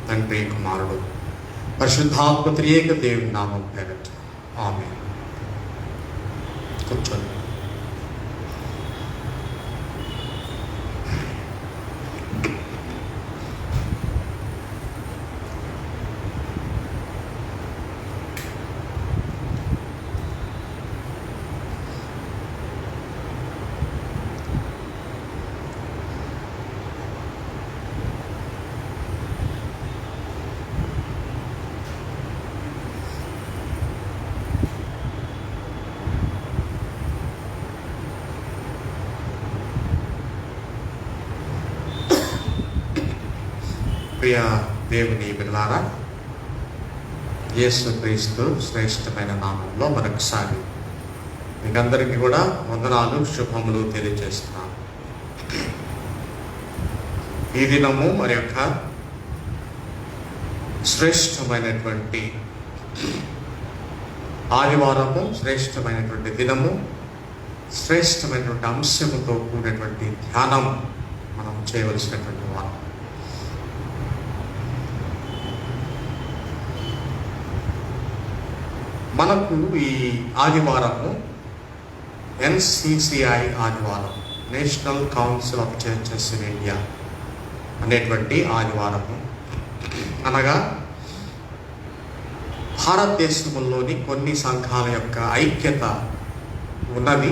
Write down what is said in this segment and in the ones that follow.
తండ్రి, కుమారుడు, పరిశుద్ధాత్మ త్రియేక దేవుని నామం పేరట ఆమేన్. కూర్చోండి. ప్రియ దేవుని బిడ్డలారా, యేసుక్రీస్తు శ్రేష్టమైన నామంలో మరొకసారి మీకందరికీ కూడా వందనాలు, శుభములు తెలియజేస్తున్నాను. ఈ దినము మరి యొక్క శ్రేష్టమైనటువంటి ఆదివారము, శ్రేష్టమైనటువంటి దినము, శ్రేష్టమైనటువంటి అంశముతో కూడినటువంటి ధ్యానం మనం చేయవలసినటువంటి వారం. మనకు ఈ ఆదివారము NCCI ఆదివారం, national council of churches in India అనేటువంటి ఆదివారము. అనగా భారతదేశంలోని కొన్ని సంఘాల యొక్క ఐక్యత ఉన్నది.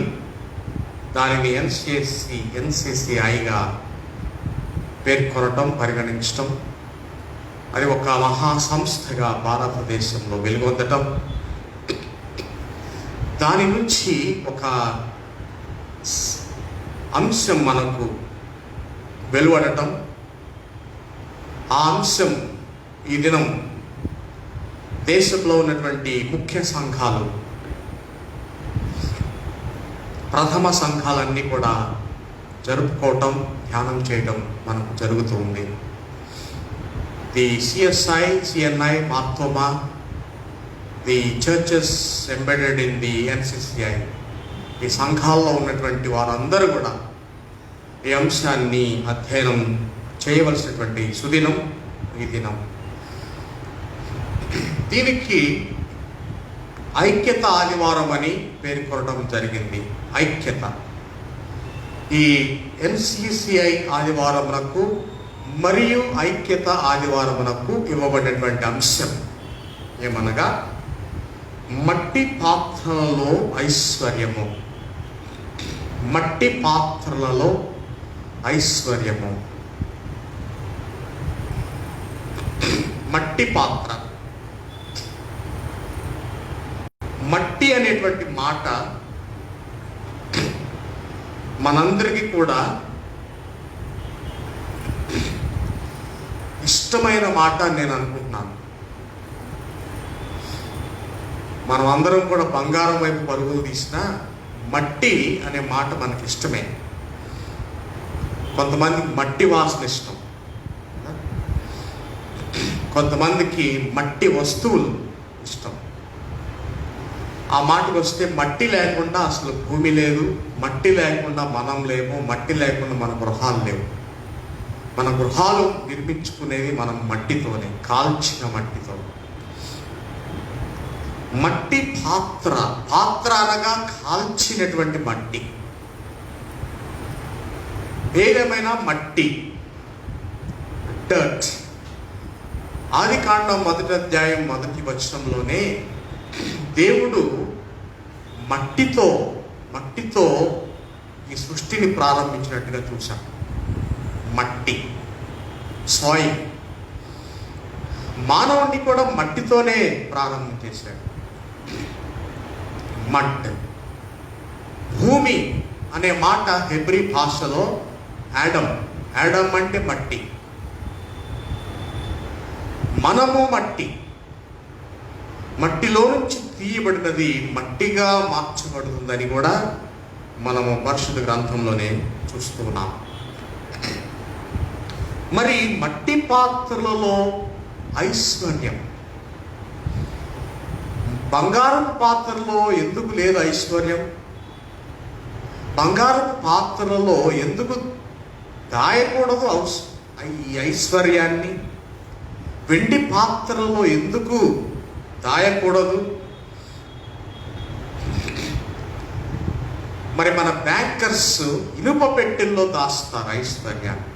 దానిని NCCIగా పేర్కొనటం, పరిగణించటం, అది ఒక మహాసంస్థగా భారతదేశంలో వెలుగొందటం, దాని నుంచి ఒక అంశం మనకు వెలువడటం, ఆ అంశం ఈ దినం దేశంలో ఉన్నటువంటి ముఖ్య సంఘాలు, ప్రథమ సంఘాలన్నీ కూడా జరుపుకోవటం, ధ్యానం చేయటం మనకు జరుగుతూ ఉంది. The CSI, CNI, Marthoma, the churches embedded in the NCCI, ఈ సంఘాల్లో ఉన్నటువంటి వారందరూ కూడా ఈ అంశాన్ని అధ్యయనం చేయవలసినటువంటి సుదినం ఈ దినం. దీనికి ఐక్యత ఆదివారం అని పేర్కొనడం జరిగింది. ఐక్యత. ఈ NCCI ఆదివారమునకు మరియు ఐక్యత ఆదివారమునకు ఇవ్వబడినటువంటి అంశం ఏమనగా మట్టి పాత్రలలో ఐశ్వర్యము. మట్టి పాత్రలలో ఐశ్వర్యము. మట్టి పాత్ర. మట్టి అనేటువంటి మాట మనందరికీ కూడా ఇష్టమైన మాట నేను అనుకుంటున్నాను. మనం అందరం కూడా బంగారం వైపు పరుగులు తీసినా మట్టి అనే మాట మనకి ఇష్టమే. కొంతమందికి మట్టి వాసన ఇష్టం, కొంతమందికి మట్టి వస్తువులు ఇష్టం. ఆ మాటకు వస్తే మట్టి లేకుండా అసలు భూమి లేదు, మట్టి లేకుండా మనం లేము, మట్టి లేకుండా మన గృహాలు లేవు. మన గృహాలు నిర్మించుకునేది మనం మట్టితోనే, కాల్చిన మట్టితో. మట్టి పాత్ర. పాత్ర అనగా కాల్చినటువంటి మట్టి. ఏదేమైనా మట్టి, డర్ట్. ఆదికాండం 1వ అధ్యాయం 1వ వచనంలోనే దేవుడు మట్టితో ఈ సృష్టిని ప్రారంభించినట్టుగా చూశాం. మట్టి, సాయిల్. మానవుడిని కూడా మట్టితోనే ప్రారంభం చేశాడు. మట్. భూమి అనే మాట హెబ్రీ భాషలో యాడమ్. యాడమ్ అంటే మట్టి. మనము మట్టి. మట్టిలో నుంచి తీయబడినది మట్టిగా మార్చబడుతుందని కూడా మనము పరిశుద్ధ గ్రంథంలోనే చూస్తూ ఉన్నాం. మరి మట్టి పాత్రలలో ఐశ్వర్యం. బంగారపు పాత్రలో ఎందుకు లేదు ఐశ్వర్యం? బంగారపు పాత్రలలో ఎందుకు దాయకూడదు ఈ ఐశ్వర్యాన్ని? వెండి పాత్రలో ఎందుకు దాయకూడదు? మరి మన బ్యాంకర్స్ ఇనుప పెట్టెల్లో దాస్తారు ఐశ్వర్యాన్ని.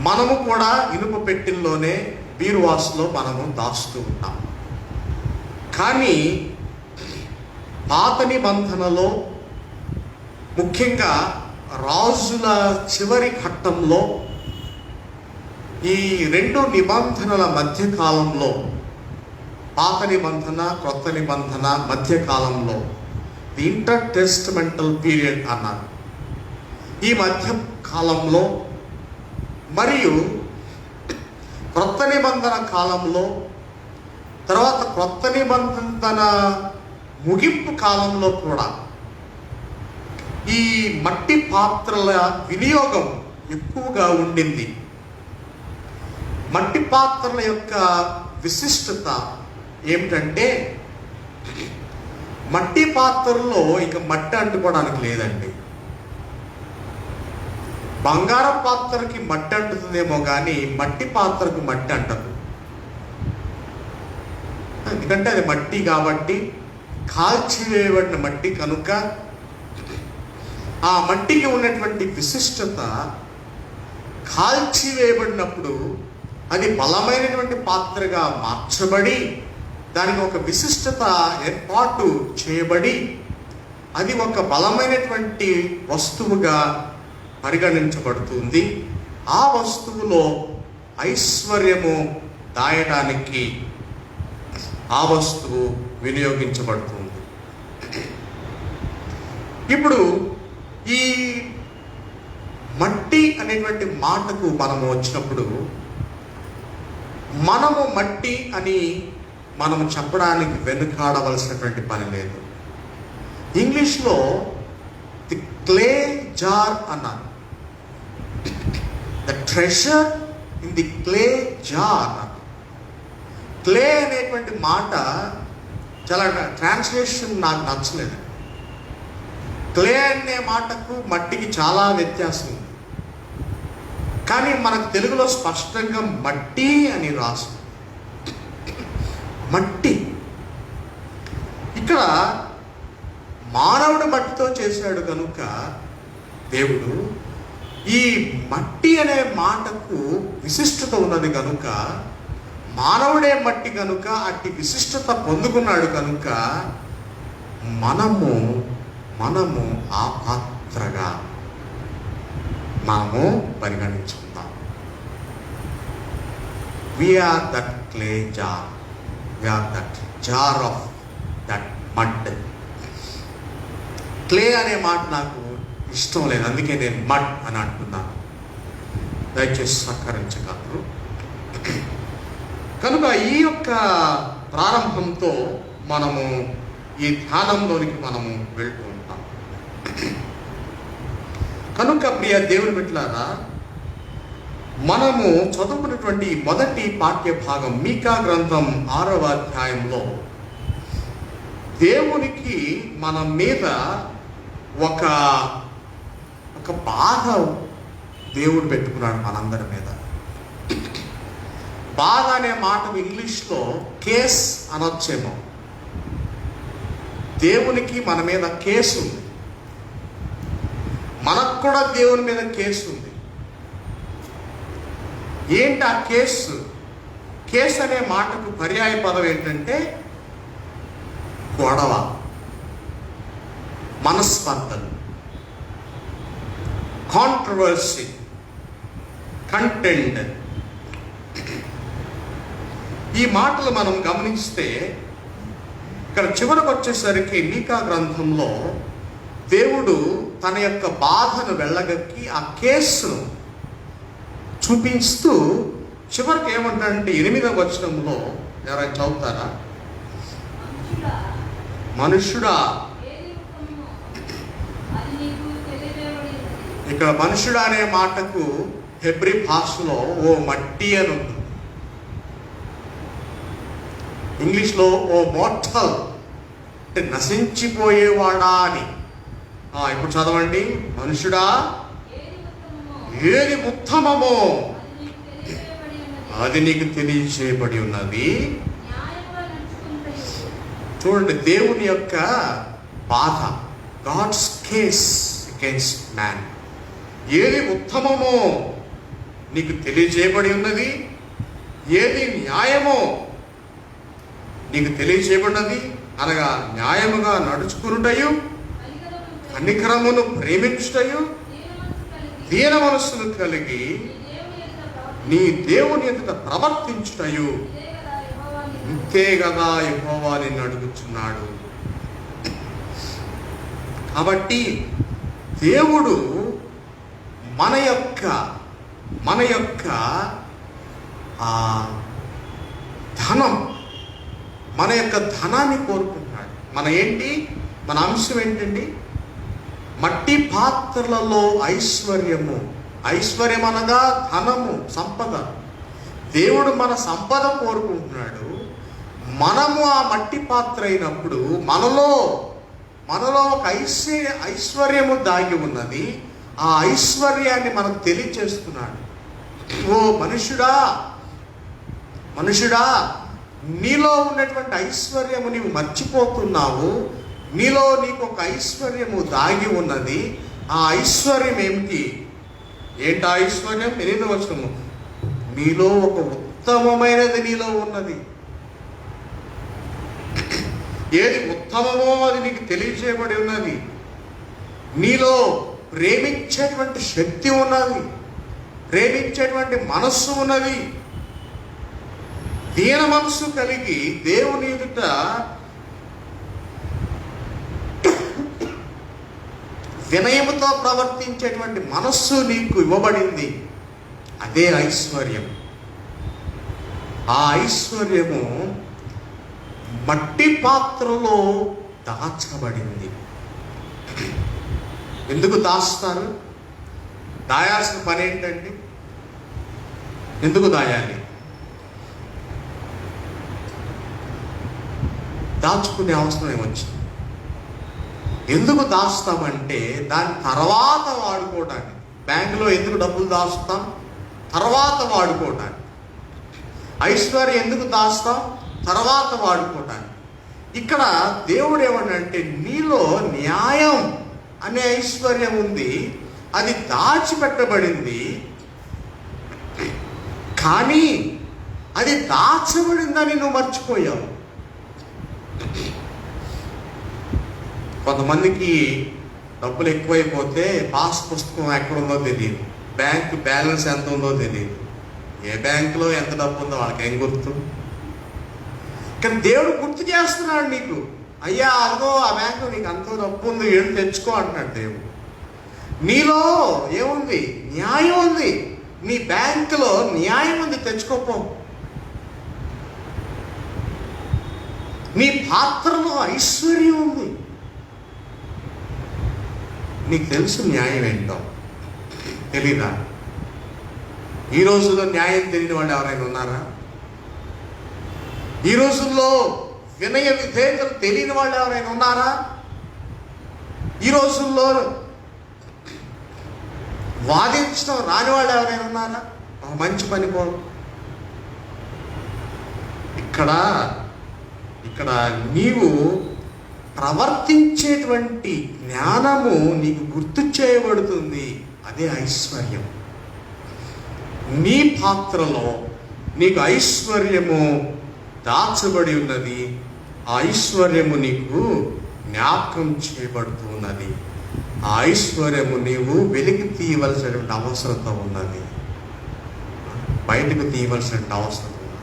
మనము కూడా ఇనుప పెట్టెల్లోనే బీరువాసులో మనము దాస్తూ ఉంటాం. కానీ పాత నిబంధనలో ముఖ్యంగా రాజుల చివరి ఘట్టంలో ఈ రెండు నిబంధనల మధ్యకాలంలో, పాత నిబంధన క్రొత్త నిబంధన మధ్యకాలంలో ది ఇంటర్ టెస్టమెంటల్ పీరియడ్ అన్నారు. ఈ మధ్య కాలంలో మరియు క్రొత్త నిబంధన కాలంలో, తర్వాత క్రొత్త నిబంధన ముగింపు కాలంలో కూడా ఈ మట్టి పాత్రల వినియోగం ఎక్కువగా ఉండింది. మట్టి పాత్రల యొక్క విశిష్టత ఏమిటంటే, మట్టి పాత్రల్లో ఇక మట్టి అంటుకోవడానికి లేదండి. బంగారం పాత్రకి మట్టి అంటుతుందేమో కానీ మట్టి పాత్రకు మట్టి అంటదు. ఎందుకంటే అది మట్టి కాబట్టి, కాల్చివేయబడిన మట్టి కనుక ఆ మట్టికి ఉన్నటువంటి విశిష్టత కాల్చివేయబడినప్పుడు అది బలమైనటువంటి పాత్రగా మార్చబడి, దానికి ఒక విశిష్టత ఏర్పాటు చేయబడి, అది ఒక బలమైనటువంటి వస్తువుగా పరిగణించబడుతుంది. ఆ వస్తువులో ఐశ్వర్యము దాయడానికి ఆ వస్తువు వినియోగించబడుతుంది. ఇప్పుడు ఈ మట్టి అనేటువంటి మాటకు మనము వచ్చినప్పుడు, మనము మట్టి అని మనము చెప్పడానికి వెనుకాడవలసినటువంటి పని లేదు. ఇంగ్లీష్లో ది క్లే జార్ అన్నారు. The treasure in the clay jar. Clay అనేటువంటి మాట చాలా ట్రాన్స్లేషన్ నాకు నచ్చలేదు. క్లే అనే మాటకు మట్టికి చాలా వ్యత్యాసం ఉంది. కానీ మనకు తెలుగులో స్పష్టంగా మట్టి అని రాసు. మట్టి ఇక్కడ మానవుడు మట్టితో చేశాడు కనుక దేవుడు ఈ మట్టి అనే మాటకు విశిష్టత ఉన్నది కనుక, మానవుడే మట్టి కనుక అట్టి విశిష్టత పొందుకున్నాడు కనుక మనము ఆ పాత్రగా మనము పరిగణించుకుందాం. We are that clay jar. We are that jar of that mud. Clay అనే మాట నాకు ఇష్టం లేదు, అందుకే నేను మడ్ అని అంటున్నాను. దయచేసి సహకరించగలరు. కనుక ఈ యొక్క ప్రారంభంతో మనము ఈ ధ్యానంలోనికి మనము వెళ్తూ ఉంటాం. కనుక ప్రియ దేవుని బిడ్డలారా, మనము చదువుకున్నటువంటి మొదటి పాఠ్య భాగం మీకా గ్రంథం 6వ అధ్యాయంలో దేవునికి మన మీద ఒక బాధ దేవుడు పెట్టుకున్నాడు మనందరి మీద. బాధ అనే మాట ఇంగ్లీష్లో కేస్ అనొచ్చేమో. దేవునికి మన మీద కేసు ఉంది, మనకు కూడా దేవుని మీద కేసు ఉంది. ఏంటి ఆ కేసు? కేసు అనే మాటకు పర్యాయ పదం ఏంటంటే గొడవ, మనస్పర్ధలు, కాంట్రవర్సీ, కంటెంట్. ఈ మాటలు మనం గమనిస్తే ఇక్కడ చివరకు వచ్చేసరికి మీకా గ్రంథంలో దేవుడు తన యొక్క బాధను వెళ్ళగక్కి ఆ కేసును చూపిస్తూ చివరికి ఏమంటాడంటే 8వ వచనంలో, ఎవరైనా చదువుతారా? మనుష్యుడా. ఇక్కడ మనుష్యుడు అనే మాటకు హెబ్రీ భాషలో ఓ మట్టి అని ఉంటుంది. ఇంగ్లీష్లో ఓ మోర్టల్ అంటే నశించిపోయేవాడా అని. ఇప్పుడు చదవండి. మనుష్యుడా, ఏది ఉత్తమమో అది నీకు తెలియజేయబడి ఉన్నది. చూడండి, దేవుని యొక్క బాధ, గాడ్స్ కేస్ అగైన్స్ట్ మ్యాన్. ఏది ఉత్తమమో నీకు తెలియజేయబడి ఉన్నది, ఏది న్యాయమో నీకు తెలియజేయబడినది. అనగా న్యాయముగా నడుచుకునుటయు, కనికరమును ప్రేమించుటయు, దీన మనస్సును కలిగి నీ దేవుని ఎదుట ప్రవర్తించుటయు, ఇంతే కదా యెహోవా నిన్ను అడుగుచున్నాడు. కాబట్టి దేవుడు మన యొక్క ధనం, మన యొక్క ధనాన్ని కోరుకుంటున్నాడు. మన అంశం ఏంటండి? మట్టి పాత్రలలో ఐశ్వర్యము. ఐశ్వర్యం అనగా ధనము, సంపద. దేవుడు మన సంపద కోరుకుంటున్నాడు. మనము ఆ మట్టి పాత్ర అయినప్పుడు మనలో ఒక ఐశ్వర్యము దాగి ఉన్నది. ఆ ఐశ్వర్యాన్ని మనకు తెలియచేస్తున్నాడు. ఓ మనుషుడా, నీలో ఉన్నటువంటి ఐశ్వర్యము నీవు మర్చిపోతున్నావు. నీకు ఒక ఐశ్వర్యము దాగి ఉన్నది. ఆ ఐశ్వర్యం ఏమిటి? ఏంటి ఐశ్వర్యం? 8వ వచనము, నీలో ఒక ఉత్తమమైనది నీలో ఉన్నది. ఏది ఉత్తమమో అది నీకు తెలియజేయబడి ఉన్నది. నీలో ప్రేమించేటువంటి శక్తి ఉన్నది, ప్రేమించేటువంటి మనస్సు ఉన్నది. దీన మనస్సు కలిగి దేవుని ఎదుట వినయముతో ప్రవర్తించేటువంటి మనస్సు నీకు ఇవ్వబడింది. అదే ఐశ్వర్యం. ఆ ఐశ్వర్యము మట్టి పాత్రలో దాచబడింది. ఎందుకు దాస్తారు? దాయాల్సిన పని ఏంటండి? ఎందుకు దాయాలి? దాచుకునే అవసరం ఏమొచ్చింది? ఎందుకు దాస్తామంటే దాని తర్వాత వాడుకోవడానికి. బ్యాంకులో ఎందుకు డబ్బులు దాస్తాం? తర్వాత వాడుకోవడానికి. ఐశ్వర్యం ఎందుకు దాస్తాం? తర్వాత వాడుకోవడానికి. ఇక్కడ దేవుడు ఏమన్నంటే, నీలో న్యాయం అనే ఐశ్వర్యం ఉంది, అది దాచిపెట్టబడింది. కానీ అది దాచబడిందని నువ్వు మర్చిపోయావు. కొంతమందికి డబ్బులు ఎక్కువైపోతే పాస్ పుస్తకం ఎక్కడుందో తెలియదు, బ్యాంక్ బ్యాలెన్స్ ఎంత ఉందో తెలియదు, ఏ బ్యాంకులో ఎంత డబ్బు ఉందో వాళ్ళకి ఏం గుర్తు? కానీ దేవుడు గుర్తు చేస్తున్నాడు నీకు. అయ్యా, అదిగో ఆ బ్యాంకు నీకు అంత డబ్బు ఉంది, ఏం తెచ్చుకో అంటున్నాడు దేవుడు. నీలో ఏముంది? న్యాయం ఉంది. నీ బ్యాంకులో న్యాయం ఉంది, తెచ్చుకోపో. నీ పాత్రలో ఐశ్వర్యం ఉంది. నీకు తెలుసు న్యాయం ఏంటో? తెలీదా? ఈ రోజుల్లో న్యాయం తెలియని వాళ్ళు ఎవరైనా ఉన్నారా? ఈ రోజుల్లో వినయ విధేయతలు తెలియని వాళ్ళు ఎవరైనా ఉన్నారా? ఈ రోజుల్లో వాదించడం రాని వాళ్ళు ఎవరైనా ఉన్నారా? మంచి పని పోరు. ఇక్కడ నీవు ప్రవర్తించేటువంటి జ్ఞానము నీకు గుర్తు చేయబడుతుంది. అదే ఐశ్వర్యం. నీ పాత్రలో నీకు ఐశ్వర్యము దాచబడి ఉన్నది. ఆ ఐశ్వర్యము నీకు జ్ఞాపకం చేయబడుతున్నది. ఆ ఐశ్వర్యము నీవు వెలికి తీయవలసినటువంటి అవసరత ఉన్నది, బయటకు తీయవలసినటువంటి అవసరం ఉన్నది.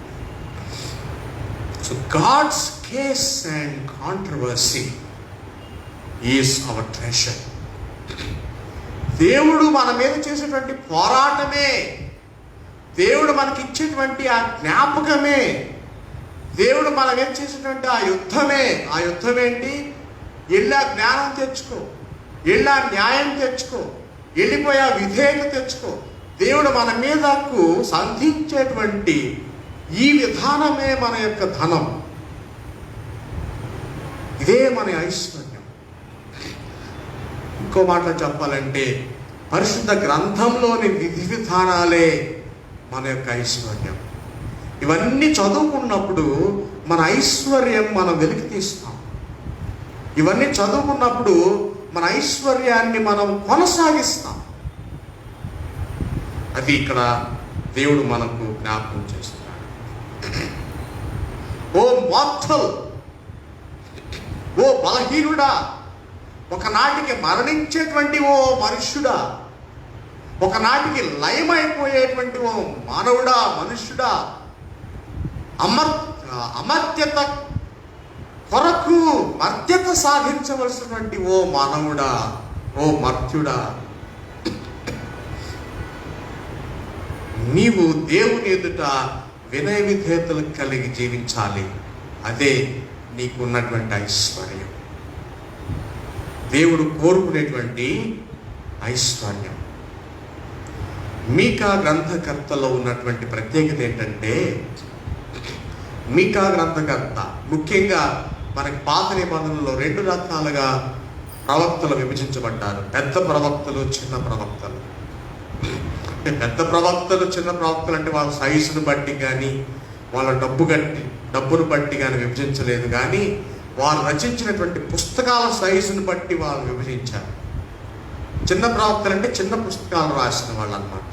So God's case and controversy is our treasure. దేవుడు మన మీద చేసేటువంటి పోరాటమే, దేవుడు మనకిచ్చేటువంటి ఆ జ్ఞాపకమే, దేవుడు మన మీద చేసేటువంటి ఆ యుద్ధమే. ఆ యుద్ధం ఏంటి? వెళ్ళా జ్ఞానం తెచ్చుకో, వెళ్ళా న్యాయం తెచ్చుకో, వెళ్ళిపోయా విధేయత తెచ్చుకో. దేవుడు మన మీదకు సంధించేటువంటి ఈ విధానమే మన యొక్క ధనం. ఇదే మన ఐశ్వర్యం. ఇంకో మాట చెప్పాలంటే, పరిశుద్ధ గ్రంథంలోని విధి విధానాలే మన యొక్క ఐశ్వర్యం. ఇవన్నీ చదువుకున్నప్పుడు మన ఐశ్వర్యం మనం వెలికి తీస్తాం. ఇవన్నీ చదువుకున్నప్పుడు మన ఐశ్వర్యాన్ని మనం కొనసాగిస్తాం. అది ఇక్కడ దేవుడు మనకు జ్ఞాపకం చేస్తున్నాడు. ఓ మార్టల్, ఓ బలహీనుడా, ఒకనాటికి మరణించేటువంటి ఓ మనుష్యుడా, ఒకనాటికి లయమైపోయేటువంటి ఓ మానవుడా, మనుష్యుడా, అమర్త్యత కొరకు మర్త్యత సాధించవలసినటువంటి ఓ మానవుడా, ఓ మర్త్యుడా, నీవు దేవుని ఎదుట వినయ విధేయతలు కలిగి జీవించాలి. అదే నీకున్నటువంటి ఐశ్వర్యం, దేవుడు కోరుకునేటువంటి ఐశ్వర్యం. మీకా గ్రంథకర్తలో ఉన్నటువంటి ప్రత్యేకత ఏంటంటే, మీకా గ్రంథకర్త ముఖ్యంగా మనకి పాత నిబంధనలో 2 రకాలుగా ప్రవక్తలు విభజించబడ్డారు. పెద్ద ప్రవక్తలు, చిన్న ప్రవక్తలు. పెద్ద ప్రవక్తలు, చిన్న ప్రవక్తలు అంటే వాళ్ళ సైజును బట్టి కానీ వాళ్ళ డబ్బును బట్టి కానీ విభజించలేదు, కానీ వారు రచించినటువంటి పుస్తకాల సైజును బట్టి వాళ్ళు విభజించారు. చిన్న ప్రవక్తలు అంటే చిన్న పుస్తకాలు రాసిన వాళ్ళు అనమాట.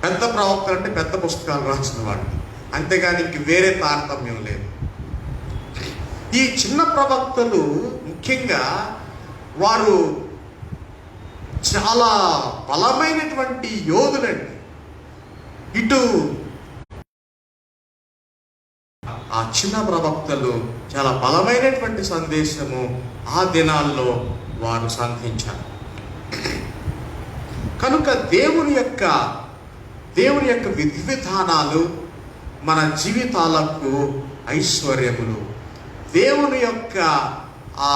పెద్ద ప్రవక్తలు అంటే పెద్ద పుస్తకాలు రాసిన వాళ్ళు. అంతేగాని ఇంక వేరే తారతమ్యం లేదు. ఈ చిన్న ప్రవక్తలు ముఖ్యంగా వారు చాలా బలమైనటువంటి యోధులండి. ఇటు ఆ చిన్న ప్రవక్తలు చాలా బలమైనటువంటి సందేశము ఆ దినాల్లో వారు సంధించారు. కనుక దేవుని యొక్క విధి విధానాలు మన జీవితాలకు ఐశ్వర్యములు. దేవుని యొక్క ఆ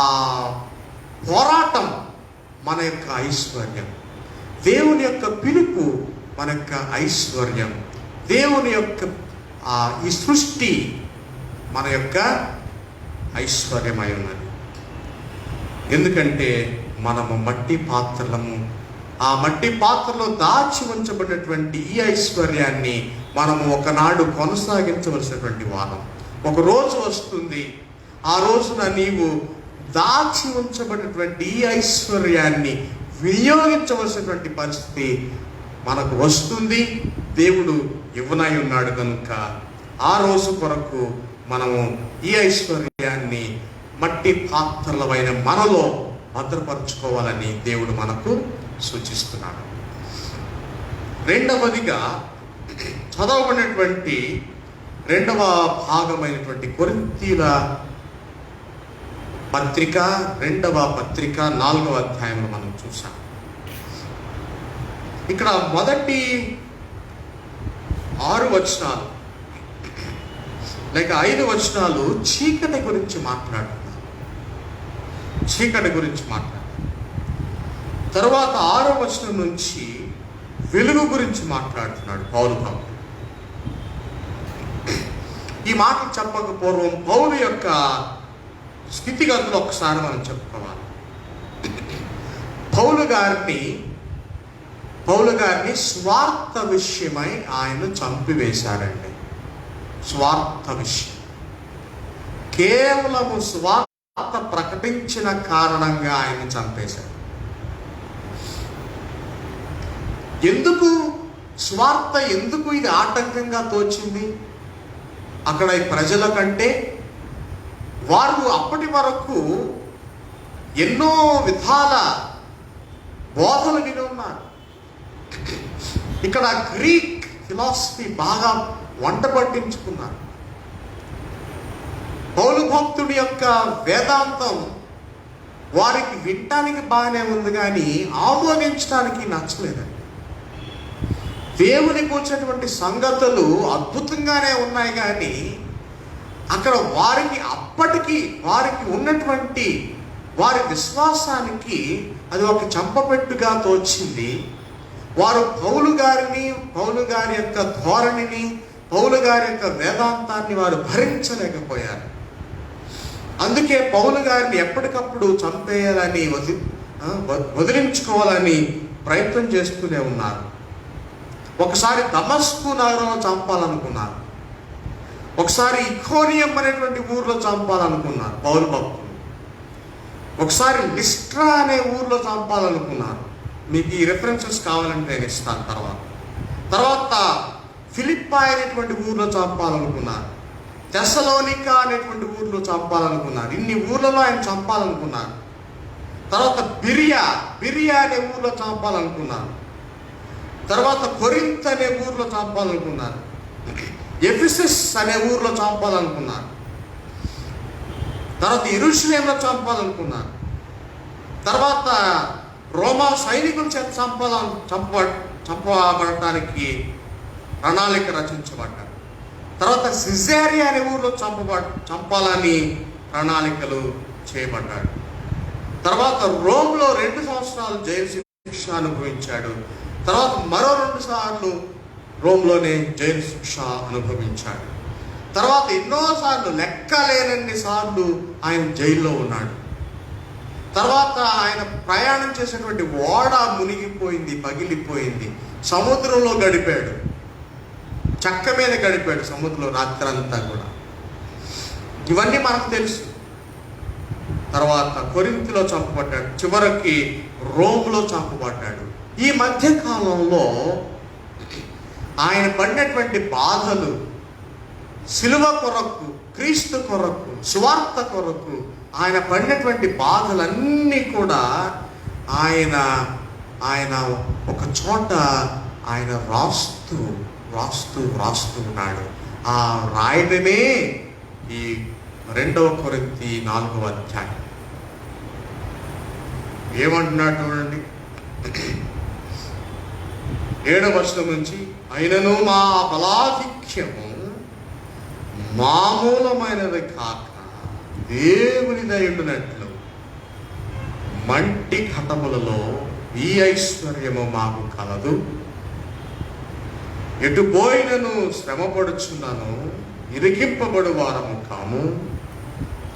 పోరాటం మన యొక్క ఐశ్వర్యం. దేవుని యొక్క పిలుపు మన యొక్క ఐశ్వర్యం. దేవుని యొక్క ఈ సృష్టి మన యొక్క ఐశ్వర్యమై ఉన్నది. ఎందుకంటే మనము మట్టి పాత్రలము. ఆ మట్టి పాత్రలో దాచి ఉంచబడినటువంటి ఈ ఐశ్వర్యాన్ని మనము ఒకనాడు కొనసాగించవలసినటువంటి వారం. ఒక రోజు వస్తుంది, ఆ రోజున నీవు దాచి ఉంచబడినటువంటి ఈ ఐశ్వర్యాన్ని వినియోగించవలసినటువంటి పరిస్థితి మనకు వస్తుంది. దేవుడు ఇవ్వనై ఉన్నాడు కనుక ఆ రోజు కొరకు మనము ఈ ఐశ్వర్యాన్ని మట్టి పాత్రలమైన మనలో భద్రపరచుకోవాలని దేవుడు మనకు సూచిస్తున్నాడు. రెండవదిగా చదవబడినటువంటి 2వ భాగమైనటువంటి కొరింథీయుల పత్రిక 2వ పత్రిక 4వ అధ్యాయంలో మనం చూసాం. ఇక్కడ మొదటి 6 వచనాలు లేక 5 వచనాలు చీకటి గురించి మాట్లాడుతున్నారు. తర్వాత 6వ వచనం నుంచి వెలుగు గురించి మాట్లాడుతున్నాడు పౌలు భక్తుడు. ఈ మాటలు చెప్పక పూర్వం పౌలు యొక్క స్థితిగతులు ఒకసారి మనం చెప్పుకోవాలి. పౌలు గారిని స్వార్థ విషయమై ఆయన చంపివేశారండి. స్వార్థ విషయం, కేవలము స్వార్థ ప్రకటించిన కారణంగా ఆయన చంపేశారు. ఎందుకు స్వార్థ, ఎందుకు ఇది ఆటంకంగా తోచింది? అక్కడ ఈ ప్రజల కంటే వారు అప్పటి వరకు ఎన్నో విధాల బోధలు విని ఉన్నారు. ఇక్కడ గ్రీక్ ఫిలాసఫీ బాగా వంట పట్టించుకున్నారు. పౌలు భక్తుడి యొక్క వేదాంతం వారికి వినటానికి బాగానే ఉంది, కానీ ఆమోదించడానికి నచ్చలేదండి. దేవునికి వచ్చేటువంటి సంగతులు అద్భుతంగానే ఉన్నాయి, కానీ అక్కడ వారికి ఉన్నటువంటి వారి విశ్వాసానికి అది ఒక చంపపెట్టుగా తోచింది. వారు పౌలు గారి యొక్క ధోరణిని, పౌలు గారి యొక్క వేదాంతాన్ని వారు భరించలేకపోయారు. అందుకే పౌలు గారిని ఎప్పటికప్పుడు చంపేయాలని, వదిలించుకోవాలని ప్రయత్నం చేస్తూనే ఉన్నారు. ఒకసారి దమస్కు నగరంలో చంపాలనుకున్నారు. ఒకసారి ఇకోనియం అనేటువంటి ఊర్లో చంపాలనుకున్నారు పౌలు భక్తులు. ఒకసారి లిస్ట్రా అనే ఊర్లో చంపాలనుకున్నారు. మీకు ఈ రెఫరెన్సెస్ కావాలంటే నేను ఇస్తాను తర్వాత ఫిలిప్పా అనేటువంటి ఊర్లో చంపాలనుకున్నారు. తెస్సలోనికా అనేటువంటి ఊర్లో చంపాలనుకున్నారు. ఇన్ని ఊర్లలో ఆయన చంపాలనుకున్నారు. తర్వాత బిరియా అనే ఊర్లో చంపాలనుకున్నారు. తర్వాత కొరింత్ అనే ఊర్లో చంపాలనుకున్నారు. ఎఫెసస్ అనే ఊర్లో చంపాలనుకున్నారు. తర్వాత యెరూషలేంలో చంపాలనుకున్నారు. తర్వాత రోమా సైనికుల చేత చంపబడటానికి ప్రణాళిక రచించబడ్డారు. తర్వాత సిజేరియా అనే ఊర్లో చంపాలని ప్రణాళికలు చేయబడ్డాడు. తర్వాత రోమ్లో 2 సంవత్సరాలు జైలు శిక్ష అనుభవించాడు. తర్వాత మరో 2 సార్లు రోమ్లోనే జైలు శిక్ష అనుభవించాడు. తర్వాత ఎన్నోసార్లు, లెక్కలేనన్ని సార్లు ఆయన జైల్లో ఉన్నాడు. తర్వాత ఆయన ప్రయాణం చేసినటువంటి ఓడ మునిగిపోయింది, పగిలిపోయింది. సముద్రంలో గడిపాడు, చక్క మీద గడిపాడు సముద్రంలో రాత్రంతా కూడా. ఇవన్నీ మనకు తెలుసు. తర్వాత కొరింథీలో చంపబడ్డాడు. చివరికి రోమ్లో చంపబడ్డాడు. ఈ మధ్య కాలంలో ఆయన పడినటువంటి బాధలు, సిలువ కొరకు, క్రీస్తు కొరకు, సువార్త కొరకు ఆయన పడినటువంటి బాధలన్నీ కూడా ఆయన ఒక చోట ఆయన రాస్తూ ఉన్నాడు. ఆ రాయడమే ఈ 2 కొరింథీ 4వ అధ్యాయం. ఏమంటున్నాడు చూడండి, 7వ వచనం నుంచి, అయినను మా బలాధిక్యము మామూలమైనది కాక దేవునిదై ఉండునట్లు మంటి ఘటములలో ఈ ఐశ్వర్యము మాకు కలదు. ఎటు పోయినను శ్రమపడుచున్నాను, ఇరికింపబడు వారము కాము.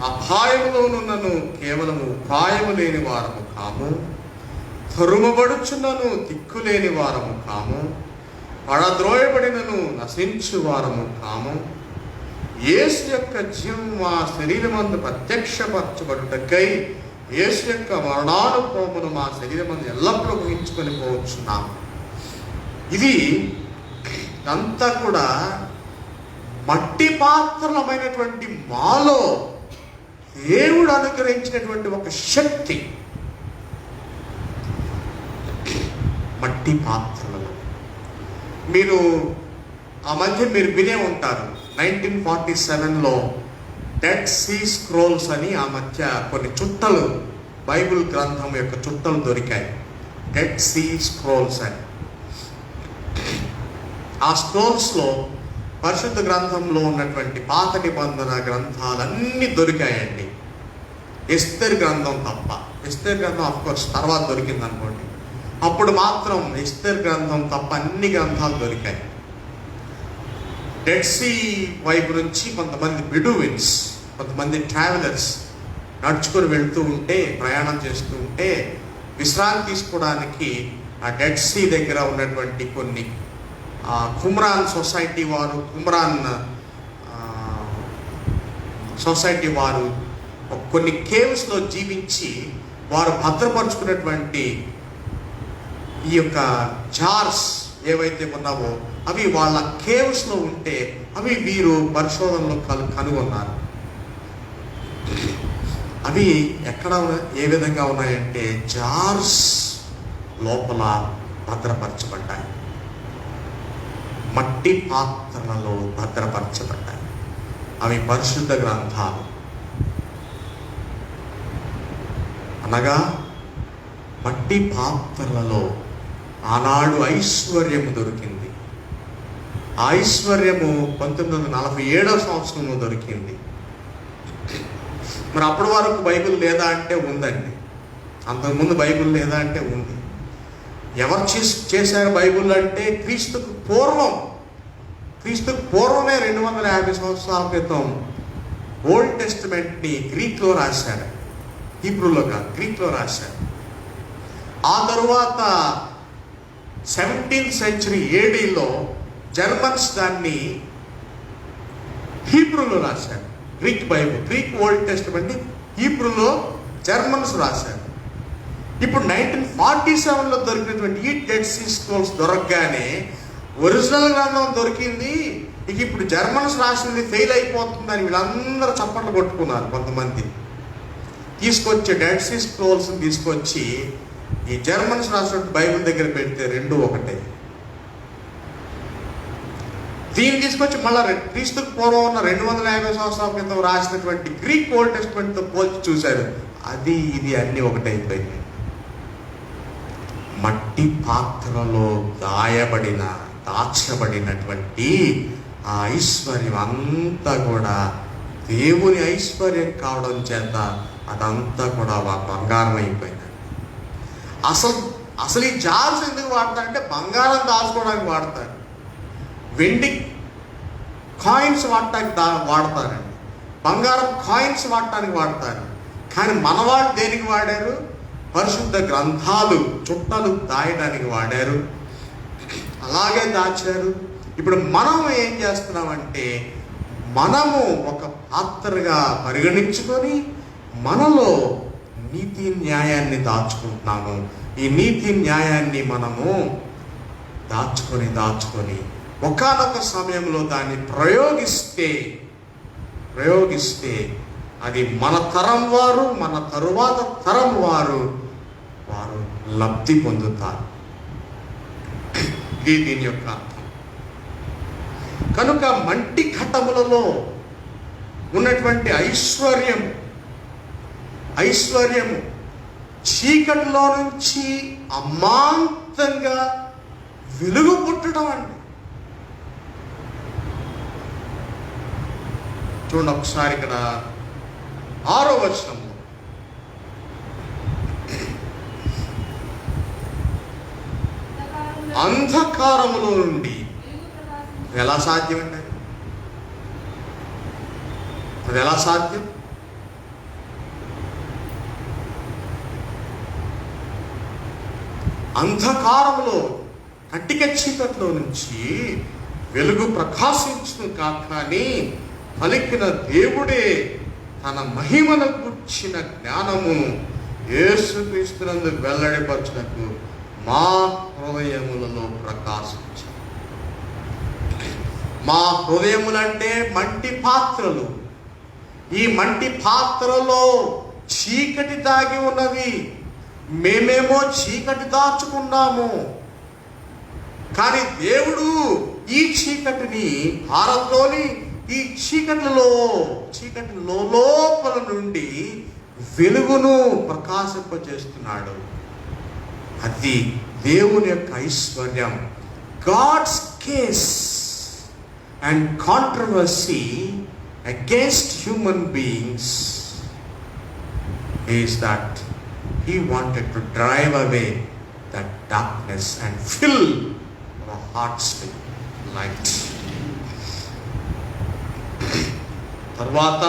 అపాయములోనున్నను కేవలము ఉపాయము లేని వారము కాము. తరుమబడుచున్నను దిక్కులేని వారము కాము. పడద్రోయబడినను నశించు వారము కాము. యేసు యొక్క జీవం మా శరీరమందు ప్రత్యక్షపరచబడుటకై యేసు యొక్క మరణానుభవమును మా శరీరమందు ఎల్లప్పుడూ ఊహించుకొని పోవచ్చున్నాము. ఇది అంతా కూడా మట్టి పాత్రలమైనటువంటి మాలో దేవుడు అనుగ్రహించినటువంటి ఒక శక్తి. మట్టి పాత్రలలో మీరు ఆ మధ్య మీరు వినే ఉంటారు, 1947లో డెడ్ సీ స్క్రోల్స్ అని ఆ మధ్య కొన్ని చుట్టలు, బైబిల్ గ్రంథం యొక్క చుట్టలు దొరికాయి. డెడ్ సీ స్క్రోల్స్ అని. ఆ స్క్రోల్స్లో పరిశుద్ధ గ్రంథంలో ఉన్నటువంటి పాత నిబంధన గ్రంథాలన్నీ దొరికాయండి. ఎస్తేరు గ్రంథం తప్ప. ఎస్తేరు గ్రంథం ఆఫ్కోర్స్ తర్వాత దొరికింది అనుకోండి. అప్పుడు మాత్రం ఎస్తేరు గ్రంథం తప్ప అన్ని గ్రంథాలు దొరికాయి. డెడ్ సీ వైపు నుంచి కొంతమంది బెడూయిన్స్, కొంతమంది ట్రావెలర్స్ నడుచుకొని వెళ్తూ ఉంటే, ప్రయాణం చేస్తూ ఉంటే విశ్రాంతి తీసుకోవడానికి ఆ డెడ్ సీ దగ్గర ఉన్నటువంటి కొన్ని కుమ్రాన్ సొసైటీ వారు కొన్ని కేవ్స్లో జీవించి వారు భద్రపరుచుకున్నటువంటి ఈ యొక్క జార్స్ ఏవైతే ఉన్నావో అవి వాళ్ళ కేవ్స్లో ఉంటే అవి వీరు పరిశోధనలో కనుగొన్నారు. అవి ఎక్కడ ఏ విధంగా ఉన్నాయంటే జార్స్ లోపల భద్రపరచబడ్డాయి, మట్టి పాత్రలలో భద్రపరచబడ్డాయి. అవి పరిశుద్ధ గ్రంథాలు. అనగా మట్టి పాత్రలలో ఆనాడు ఐశ్వర్యము దొరికింది. ఆ ఐశ్వర్యము 1947వ సంవత్సరంలో దొరికింది. మరి అప్పటి వరకు బైబిల్ లేదా అంటే ఉందండి. అంతకుముందు బైబిల్ లేదా అంటే ఉంది. ఎవరు చేశారు బైబిల్ అంటే క్రీస్తుకు పూర్వమే 250 సంవత్సరాల క్రితం ఓల్డ్ టెస్టిమెంట్ని గ్రీక్లో రాశారు. హీబ్రూలో కాదు, గ్రీక్లో రాశారు. ఆ తరువాత 17th సెంచరీ ADలో జర్మన్స్ దాన్ని హీబ్రూలో రాశారు. Greek Bible, Greek Old Testament హీబ్రూలో జర్మన్స్ రాశారు. ఇప్పుడు 1947లో దొరికినటువంటి ఈ డెడ్ సీ స్క్రోల్స్ దొరకగానే ఒరిజినల్ గ్రంథం దొరికింది, ఇక ఇప్పుడు జర్మన్స్ రాసింది ఫెయిల్ అయిపోతుందని వీళ్ళందరూ చప్పట్లు కొట్టుకున్నారు. కొంతమంది తీసుకొచ్చి డెడ్ సీ స్క్రోల్స్ని తీసుకొచ్చి ఈ జర్మన్స్ రాసినట్టు బైబిల్ దగ్గర పెడితే రెండు ఒకటే. దీన్ని తీసుకొచ్చి మళ్ళీ క్రీస్తుకు పూర్వం ఉన్న 250 సంవత్సరాల క్రితం రాసినటువంటి గ్రీక్ ఓల్డ్ టెస్టమెంట్తో పోల్చి చూశారు. అది ఇది అన్నీ ఒకటైపోయింది. మట్టి పాత్రలో దాచబడినటువంటి ఆ ఐశ్వర్యం అంతా కూడా దేవుని ఐశ్వర్యం కావడం చేత అదంతా కూడా బంగారం అయిపోయింది. అసలు ఈ జార్స్ ఎందుకు వాడతారంటే బంగారం దాచుకోవడానికి వాడతారు, వెండి కాయిన్స్ వాడతారండి, బంగారం కాయిన్స్ వాడటానికి వాడతారు. కానీ మనవాళ్ళు దేనికి వాడారు? పరిశుద్ధ గ్రంథాలు చుట్టలు దాయడానికి వాడారు, అలాగే దాచారు. ఇప్పుడు మనం ఏం చేస్తున్నామంటే మనము ఒక పాత్రగా పరిగణించుకొని మనలో నీతి న్యాయాన్ని దాచుకుంటున్నాము. ఈ నీతి న్యాయాన్ని మనము దాచుకొని ఒకానొక సమయంలో దాన్ని ప్రయోగిస్తే అది మన తరం వారు, మన తరువాత తరం వారు లబ్ధి పొందుతారు. ఇది దీని యొక్క అర్థం. కనుక మంటి ఘటములలో ఉన్నటువంటి ఐశ్వర్యము చీకటిలో నుంచి అమాంతంగా వెలుగు పుట్టడం అండి. చూడండి ఒకసారి ఇక్కడ 6వ వచనంలో అంధకారములో నుండి ఎలా సాధ్యమండి? అది ఎలా సాధ్యం? అంధకారంలో కట్టిక చీకట్లో నుంచి వెలుగు ప్రకాశించును కాకని పలికిన దేవుడే తన మహిమను గూర్చిన జ్ఞానమును యేసుక్రీస్తునందు వెల్లడిపరచుటకు మా హృదయములలో ప్రకాశించు. మా హృదయములంటే మంటి పాత్రలు. ఈ మంటి పాత్రలో చీకటి దాగి ఉన్నది. మేమేమో చీకటి దాచుకున్నాము, కానీ దేవుడు ఈ చీకటిని పారద్రోలి ఈ చీకటి లోపల నుండి వెలుగును ప్రకాశింపజేస్తున్నాడు. అది దేవుని యొక్క ఐశ్వర్యం. God's case and controversy against human beings is that he wanted to drive away that darkness and fill our hearts with light. తర్వాత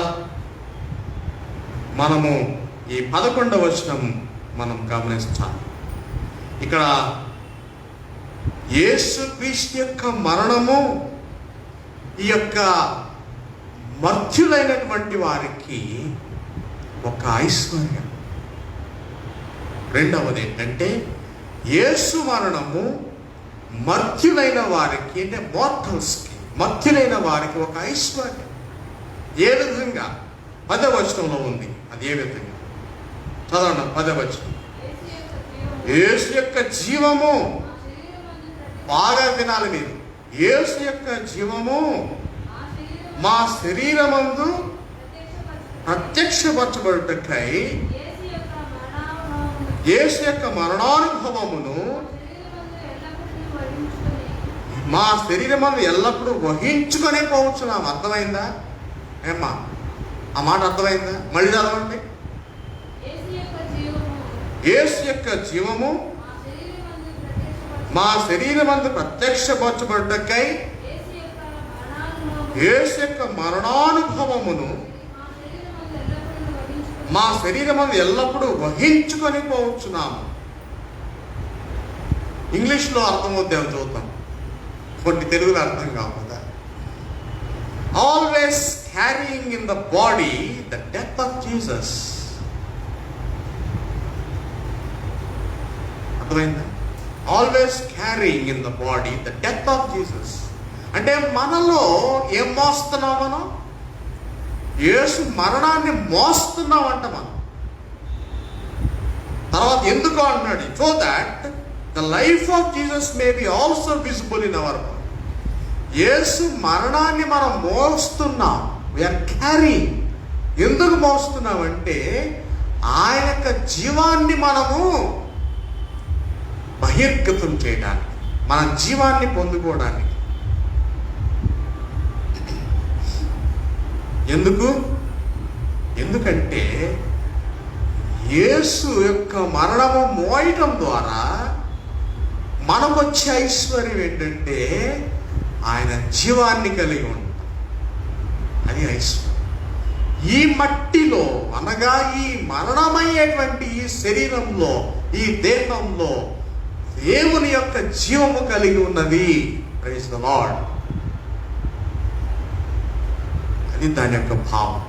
మనము ఈ 11వ వచనం మనం గమనించాలి. ఇక్కడ యేసుక్రీస్తు యొక్క మరణము ఈ యొక్క మర్త్యులైనటువంటి వారికి ఒక ఐశ్వర్యం. రెండవది ఏంటంటే యేసు మరణము మర్త్యులైన వారికి, అంటే మర్త్యులైన వారికి ఒక ఐశ్వర్యం. ఏ విధంగా? 10వ వచనంలో ఉంది. అది ఏ విధంగా? చదవండి 10వ వచనం. యేసు యొక్క జీవము, బాగా వినాలి మీరు, యేసు యొక్క జీవము మా శరీరమందు ప్రత్యక్షపరచబడుటకై యేసు యొక్క మరణానుభవమును మా శరీరమును ఎల్లప్పుడూ వహించుకొని పోవచ్చున్నాం. అర్థమైందా ఏమ్మా? ఆ మాట అర్థమైందా? మళ్ళీ చదవండి. యేసు యొక్క జీవము మా శరీరమందు ప్రత్యక్షపరచబడుటకై యేసు యొక్క మరణానుభవమును మా శరీరమును ఎల్లప్పుడూ వహించుకొని పోవచ్చున్నాము. ఇంగ్లీష్లో అర్థమవుద్దాం, చూద్దాం. కొన్ని తెలుగులో అర్థం కావదా? Always carrying in the body the death of Jesus. అర్థమైందా? Always carrying in the body the death of Jesus. అంటే మనలో ఏం మోస్తున్నాం? మనం యేసు మరణాన్ని మోస్తున్నామంట మనం. తర్వాత ఎందుకు అంటున్నాడు? So that the life of Jesus may be also visible in our body. Yesu మరణాన్ని మనం మోస్తున్నాం. We are carrying. ఎందుకు మోస్తున్నామంటే ఆయన యొక్క జీవాన్ని మనము బహిర్గతం చేయడానికి, మన జీవాన్ని పొందుకోవడానికి. ఎందుకంటే యేసు యొక్క మరణము మోయటం ద్వారా మనకు వచ్చే ఐశ్వర్యం ఏంటంటే ఆయన జీవాన్ని కలిగి ఉంటాం. అది ఐశ్వర్యం. ఈ మట్టిలో అనగా ఈ మరణమయ్యేటువంటి ఈ శరీరంలో, ఈ దేహంలో దేవుని యొక్క జీవము కలిగి ఉన్నది. Praise the lord. అది దాని యొక్క భావం.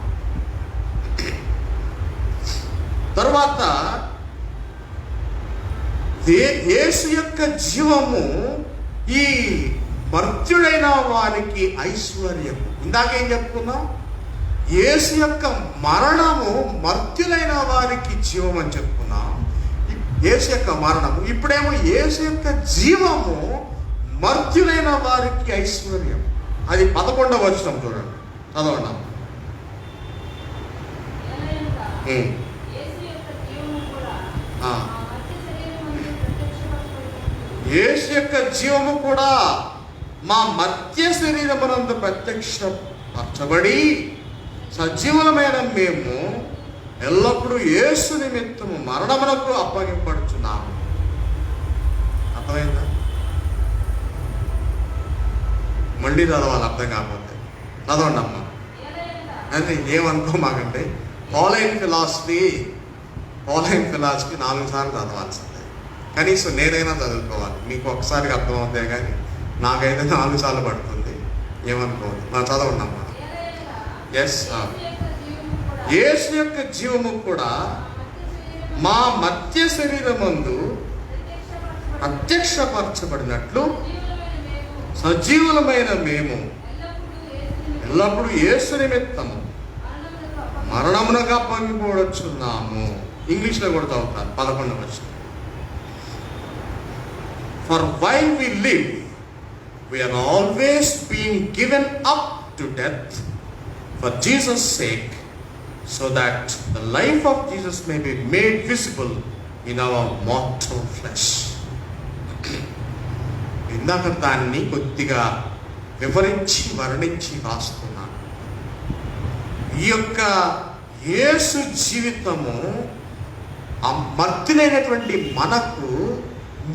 తర్వాత యేసు యొక్క జీవము ఈ మర్త్యుడైన వారికి ఐశ్వర్యం. ఇందాకేం చెప్పుకున్నాం? యేసు యొక్క మరణము మర్త్యులైన వారికి జీవం అని చెప్పుకున్నాం. యేసు యొక్క మరణము, ఇప్పుడేమో యేసు యొక్క జీవము మర్త్యులైన వారికి ఐశ్వర్యం. అది 11వ వచనం చూడండి, చదవండి. యేసు యొక్క జీవము కూడా మా మర్త్య శరీరమునందు ప్రత్యక్షపరచబడి సజీవులమైన మేము ఎల్లప్పుడూ యేసు నిమిత్తము మరణమునకు అప్పగింపడుచున్నాము. అర్థమైందా? మళ్ళీ చదవాలి, అర్థం కాకపోతే చదవండి అమ్మ. అంటే ఏమనుకోమాకంటే పాలైన్ ఫిలాసఫీ 4 సార్లు చదవాల్సిందే. కనీసం నేనైనా చదువుకోవాలి. మీకు ఒకసారికి అర్థం అవుతాయి, కానీ నాకైతే 4 సార్లు పడుతుంది. ఏమనుకోవాలి. నా చదవండి అమ్మ. ఎస్. యేసు యొక్క జీవము కూడా మా మధ్య శరీరమందు ప్రత్యక్షపరచబడినట్లు సజీవులమైన మేము ఎల్లప్పుడూ యేసు నిమిత్తము మరణమునకు అప్పగింపబడుచున్నాము. ఇంగ్లీష్లో కూడా చదువుతారు 11వ వచనం. For while we live, we are always being given up to death for Jesus' sake, so that the life of Jesus may be made visible in our mortal flesh. ఇందాక దాన్ని కొద్దిగా వివరించి వర్ణించి రాస్తున్నాను. ఈ యొక్క యేసు జీవితము ఆ మర్త్యులైనటువంటి మనకు,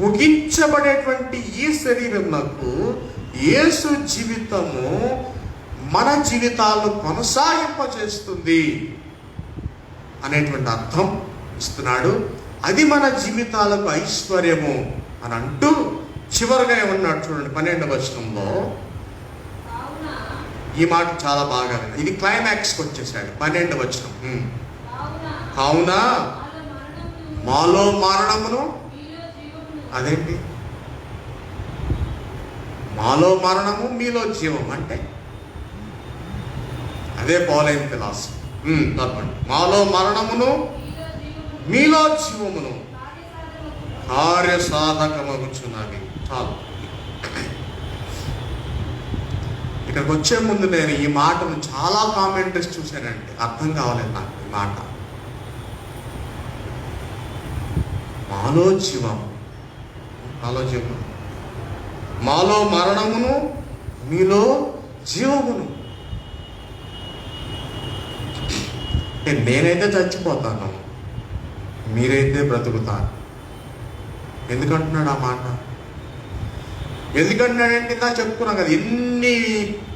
ముగించబడేటువంటి ఈ శరీరమునకు యేసు జీవితము మన జీవితాలను కొనసాగింపజేస్తుంది అనేటువంటి అర్థం ఇస్తున్నాడు. అది మన జీవితాలకు ఐశ్వర్యము అని అంటూ చివరిగా ఏమన్నాడు చూడండి 12వ వచనంలో. ఈ మాట చాలా బాగా, ఇది క్లైమాక్స్కి వచ్చేసాడు. 12వ వచనం. కావున మాలో మరణమును, అదేంటి మాలో మరణము మీలో జీవం అంటే? అదే పాలైన ఫిలాసఫీ. తప్పండి. మాలో మరణమును మీలో జీవమును కార్యసాధకమగుచున్నవి. చాలు. ఇక్కడికి వచ్చే ముందు నేను ఈ మాటను చాలా కామెంటరీస్ చూశానండి. అర్థం కావాలండి నాకు ఈ మాట. మాలో జీవం, మాలో మరణమును మీలో జీవమును. నేనైతే చచ్చిపోతాను, మీరైతే బ్రతుకుతారు. ఎందుకంటున్నాడు ఆ మాట? ఎందుకంటున్నాడంటే ఇందా చెప్పుకున్నాం కదా, ఎన్ని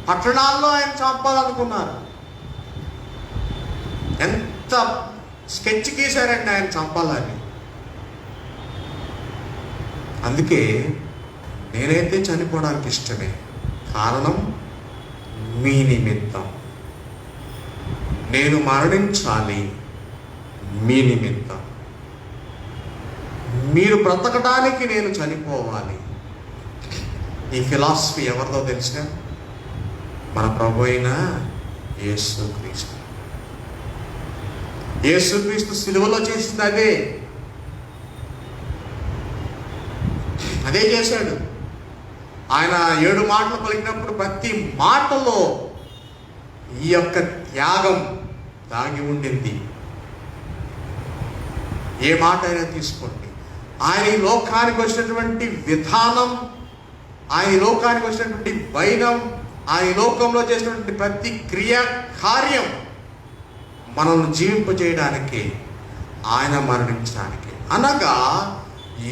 పట్టణాల్లో ఆయన చంపాలనుకున్నారు. ఎంత స్కెచ్ గీశారండి ఆయన చంపాలని. అందుకే నేనైతే చనిపోవడానికి ఇష్టమే. కారణం మీ నిమిత్తం. నేను మరణించాలి మీ నిమిత్తం. మీరు బ్రతకడానికి నేను చనిపోవాలి. ఈ ఫిలాసఫీ ఎవరిదో తెలిసిన? మన ప్రభు అయిన యేసుక్రీస్తు. యేసుక్రీస్తు సిలువలో చేసింది అదే చేశాడు. ఆయన 7 మాటలు పలికినప్పుడు ప్రతి మాటలో ఈ యొక్క త్యాగం దాగి ఉండింది. ఏ మాట అయినా తీసుకోండి, ఆయన ఈ లోకానికి వచ్చినటువంటి విధానం, ఆయన ఈ లోకానికి వచ్చినటువంటి వైనం, ఆయన ఈ లోకంలో చేసినటువంటి ప్రతి క్రియా కార్యం మనల్ని జీవింపజేయడానికి, ఆయన మరణించడానికి. అనగా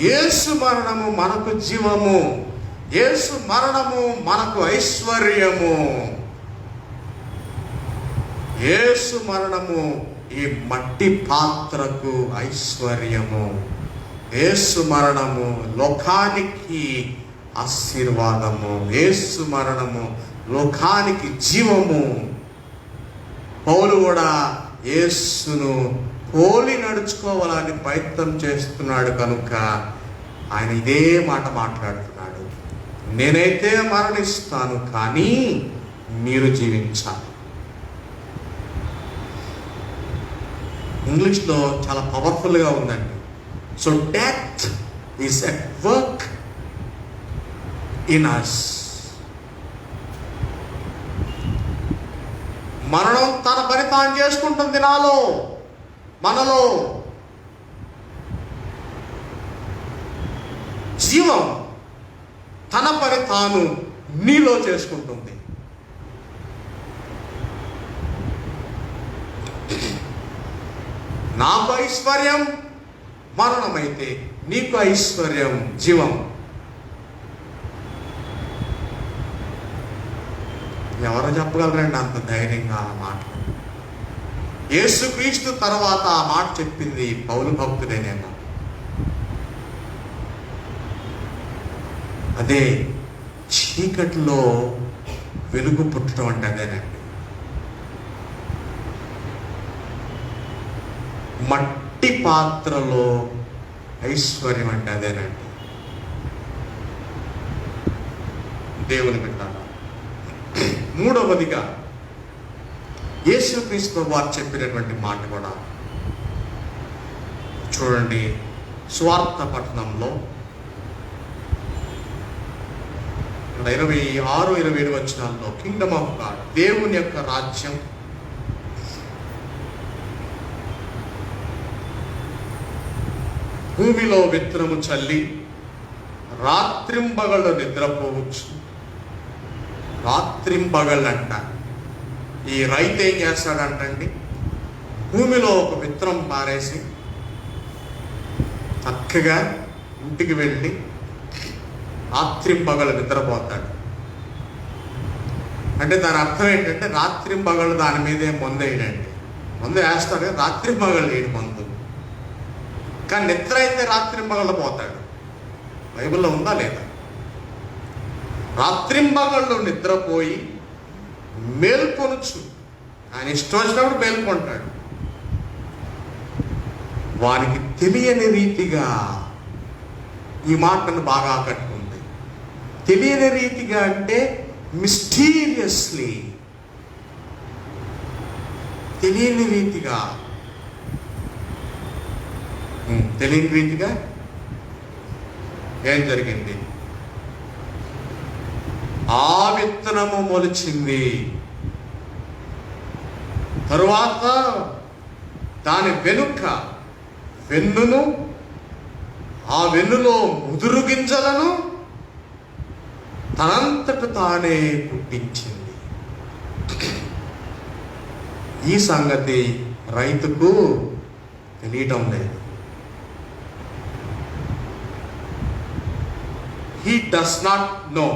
యేసు మరణము మనకు జీవము, యేసు మరణము మనకు ఐశ్వర్యము. యేసు మరణము ఈ మట్టి పాత్రకు ఐశ్వర్యము. యేసు మరణము లోకానికి ఆశీర్వాదము. యేసు మరణము లోకానికి జీవము. పౌలు కూడా యేసును పోలి నడుచుకోవాలని ప్రయత్నం చేస్తున్నాడు కనుక ఆయన ఇదే మాట మాట్లాడుతున్నాడు. నేనైతే మరణిస్తాను, కానీ మీరు జీవించాలి. ఇంగ్లీష్లో చాలా పవర్ఫుల్గా ఉందండి. So death is at work in us. మరణం తన పని తాను చేసుకుంటుంది మనలో. జీవం తన పని తాను నీలో చేసుకుంటుంది. నాకు ఐశ్వర్యం మరణమైతే, నీకు ఐశ్వర్యం జీవం. ఎవరు చెప్పగలరండి అంత ధైర్యంగా ఆ మాట? యేసుక్రీస్తు తర్వాత ఆ మాట చెప్పింది పౌలు భక్తుడేనేమో. అదే చీకటిలో వెలుగు పుట్టడం అంటే అదేనండి. మట్టి పాత్రలో ఐశ్వర్యం అంటే అదేనండి. దేవుని బిడ్డలారా, మూడవదిగా యేసుక్రీస్తు వారు చెప్పినటువంటి మాట కూడా చూడండి. స్వార్థ పట్టణంలో 26-27 వచనాల్లో కింగ్డమ్ ఆఫ్ గాడ్, దేవుని యొక్క రాజ్యం భూమిలో విత్తనము చల్లి రాత్రింబగళ్ళు నిద్రపోవచ్చు. రాత్రింబగళ్ళు అంట. ఈ రైతు ఏం చేస్తాడంటండి, భూమిలో ఒక విత్తనం పారేసి చక్కగా ఇంటికి వెళ్ళి రాత్రింబగళ్ళు నిద్రపోతాడు. అంటే దాని అర్థం ఏంటంటే రాత్రింబగళ్ళు దాని మీదే మందు వేయడండి. మందు వేస్తాడు, రాత్రింబగళ్ళు వేయడు మందు. కానీ నిద్ర అయితే రాత్రింబగళ్ళు పోతాడు. బైబిల్లో ఉందా లేదా? రాత్రింబగళ్ళు నిద్రపోయి మేల్కొనొచ్చు. ఆయన ఇష్టం వచ్చినప్పుడు మేల్కొంటాడు. వారికి తెలియని రీతిగా ఈ మాటను బాగా ఆకట్టుకుంది. తెలియని రీతిగా అంటే మిస్టీరియస్లీ, తెలియని రీతిగా. తెలియని రీతిగా ఏం జరిగింది? ఆ విత్తనము మొలిచింది. తరువాత దాని వెనుక వెన్నును, ఆ వెన్నులో ముదురు గింజలను తనంతట తానే పుట్టించింది. ఈ సంగతి రైతుకు తెలియటం లేదు. He does not know.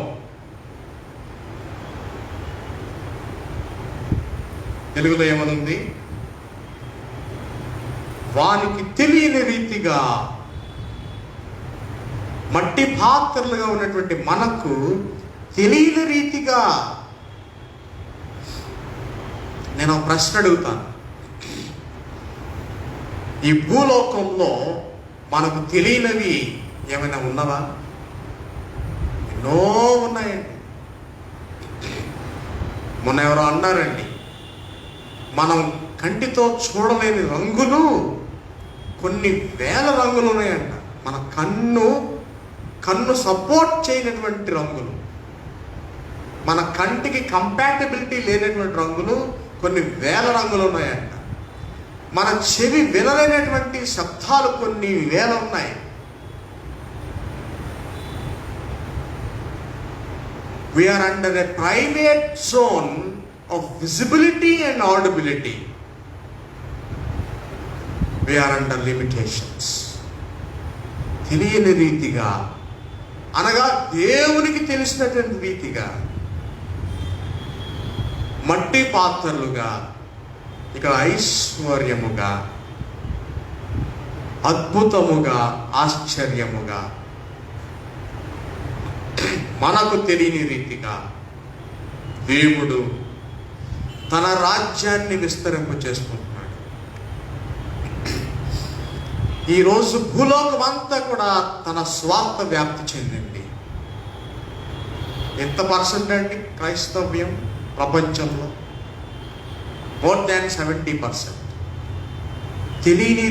తెలుగులో ఏమనుంది? వానికి తెలియని రీతిగా, మట్టి పాత్రలుగా ఉన్నటువంటి మనకు తెలియని రీతిగా నేను ఒక ప్రశ్న అడుగుతాను. ఈ భూలోకంలో మనకు తెలియనివి ఏమైనా ఉన్నవా? ఎన్నో ఉన్నాయండి. మొన్న ఎవరో అన్నారండి, మనం కంటితో చూడలేని రంగులు కొన్ని వేల రంగులు ఉన్నాయంట. మన కన్ను సపోర్ట్ చేయనటువంటి రంగులు, మన కంటికి కంపాటబిలిటీ లేనటువంటి రంగులు కొన్ని వేల రంగులు ఉన్నాయంట. మన చెవి వినలేనటువంటి శబ్దాలు కొన్ని వేల ఉన్నాయి. We are under a private zone of visibility and audibility. We are under limitations. తెలియని రీతిగా, అనగా దేవునికి తెలిసినటువంటి రీతిగా మట్టి పాత్రలుగా, ఇక్కడ ఐశ్వర్యముగా, అద్భుతముగా, ఆశ్చర్యముగా, మనకు తెలియని రీతిగా దేవుడు తన రాజ్యాన్ని విస్తరింపు చేసుకుంటున్నాడు. ఈరోజు భూలోకం అంతా కూడా తన స్వార్థ వ్యాప్తి చెందింది. ఎంత పర్సెంట్ అండి క్రైస్తవ్యం ప్రపంచంలో? More than 70%. తెలియని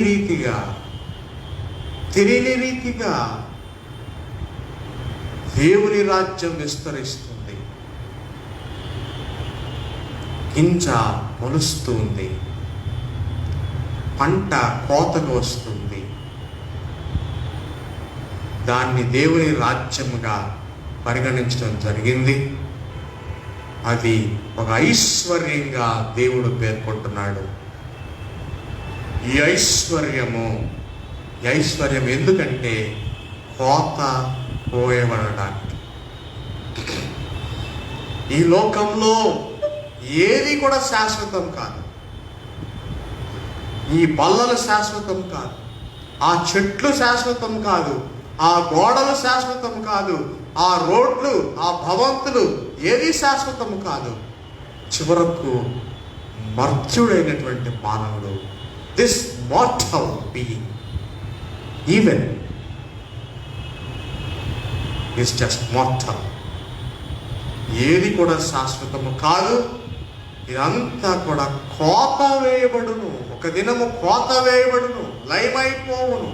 రీతిగా దేవుని రాజ్యం విస్తరిస్తుంది. గింజ మొలుస్తుంది, పంట కోతకు వస్తుంది. దాన్ని దేవుని రాజ్యముగా పరిగణించడం జరిగింది. అది ఒక ఐశ్వర్యంగా దేవుడు పేర్కొంటున్నాడు. ఈ ఐశ్వర్యం ఎందుకంటే కోత కోయబడడానికి. ఈ లోకంలో ఏది కూడా శాశ్వతం కాదు. ఈ బల్లలు శాశ్వతం కాదు, ఆ చెట్లు శాశ్వతం కాదు, ఆ గోడలు శాశ్వతం కాదు, ఆ రోడ్లు, ఆ భవంతులు ఏది శాశ్వతం కాదు. చివరకు మర్త్యుడైనటువంటి మానవుడు, this mortal being even is just mortal. ఏది కూడా శాశ్వతము కాదు. ఇదంతా కూడా కోత వేయబడును. ఒక దినము కోత వేయబడును, లయమైపోవును.